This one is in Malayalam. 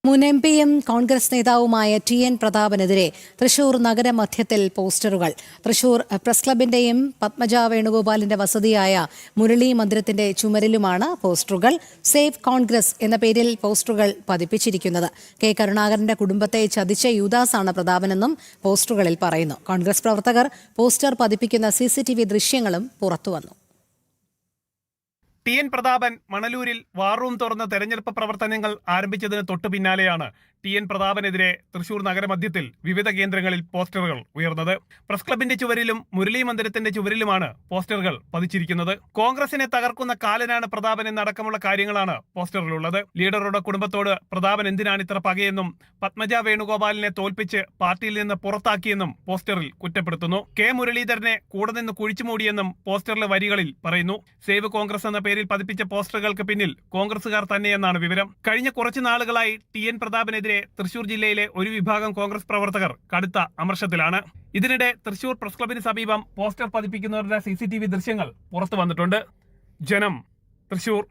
മുൻ എംപിയും കോൺഗ്രസ് നേതാവുമായ ടി.എൻ. പ്രതാപനെതിരെ തൃശൂർ നഗരമധ്യത്തിൽ പോസ്റ്ററുകൾ. തൃശൂർ പ്രസ് ക്ലബിന്റെയും പത്മജ വേണുഗോപാലിന്റെ വസതിയായ മുരളി മന്ദിരത്തിന്റെ ചുമരിലുമാണ് പോസ്റ്ററുകൾ. സേവ് കോൺഗ്രസ് എന്ന പേരിൽ പോസ്റ്ററുകൾ പതിപ്പിച്ചിരിക്കുന്നത്. കെ കരുണാകരന്റെ കുടുംബത്തെ ചതിച്ച യൂദാസാണ് പ്രതാപനെന്നും പോസ്റ്ററുകളിൽ പറയുന്നു. കോൺഗ്രസ് പ്രവർത്തകർ പോസ്റ്റർ പതിപ്പിക്കുന്ന CCTV ദൃശ്യങ്ങളും പുറത്തുവന്നു. ടി.എൻ. പ്രതാപൻ മണലൂരിൽ വാർ റൂം തുറന്ന തെരഞ്ഞെടുപ്പ് പ്രവർത്തനങ്ങൾ ആരംഭിച്ചതിന് തൊട്ടു പിന്നാലെയാണ് ടി.എൻ. പ്രതാപനെതിരെ തൃശൂർ നഗരമധ്യത്തിൽ വിവിധ കേന്ദ്രങ്ങളിൽ പോസ്റ്ററുകൾ ഉയർന്നത്. പ്രസ് ക്ലബിന്റെ ചുവരിലും മുരളി മന്ദിരത്തിന്റെ ചുവരിലുമാണ് പോസ്റ്ററുകൾ പതിച്ചിരിക്കുന്നത്. കോൺഗ്രസിനെ തകർക്കുന്ന കാലനാണ് പ്രതാപൻ എന്നടക്കമുള്ള കാര്യങ്ങളാണ് പോസ്റ്ററിലുള്ളത്. ലീഡറുടെ കുടുംബത്തോട് പ്രതാപൻ എന്തിനാണ് ഇത്ര പകയെന്നും പത്മജ വേണുഗോപാലിനെ തോൽപ്പിച്ച് പാർട്ടിയിൽ നിന്ന് പുറത്താക്കിയെന്നും പോസ്റ്ററിൽ കുറ്റപ്പെടുത്തുന്നു. കെ മുരളീധരനെ കൂടെ നിന്ന് കുഴിച്ചുമൂടിയെന്നും പോസ്റ്ററിലെ വരികളിൽ പറയുന്നു. സേവ് കോൺഗ്രസ് എന്ന പേരിൽ പതിപ്പിച്ച പോസ്റ്ററുകൾക്ക് പിന്നിൽ കോൺഗ്രസുകാർ തന്നെയെന്നാണ് വിവരം. കഴിഞ്ഞ കുറച്ചു നാളുകളായി ടി.എൻ. പ്രതാപനെതിരെ തൃശൂർ ജില്ലയിലെ ഒരു വിഭാഗം കോൺഗ്രസ് പ്രവർത്തകർ കടുത്ത അമർഷത്തിലാണ്. ഇതിനിടെ തൃശൂർ പ്രസ് ക്ലബിന് സമീപം പോസ്റ്റർ പതിപ്പിക്കുന്നവരുടെ CCTV ദൃശ്യങ്ങൾ പുറത്തു വന്നിട്ടുണ്ട്. ജനം, തൃശൂർ.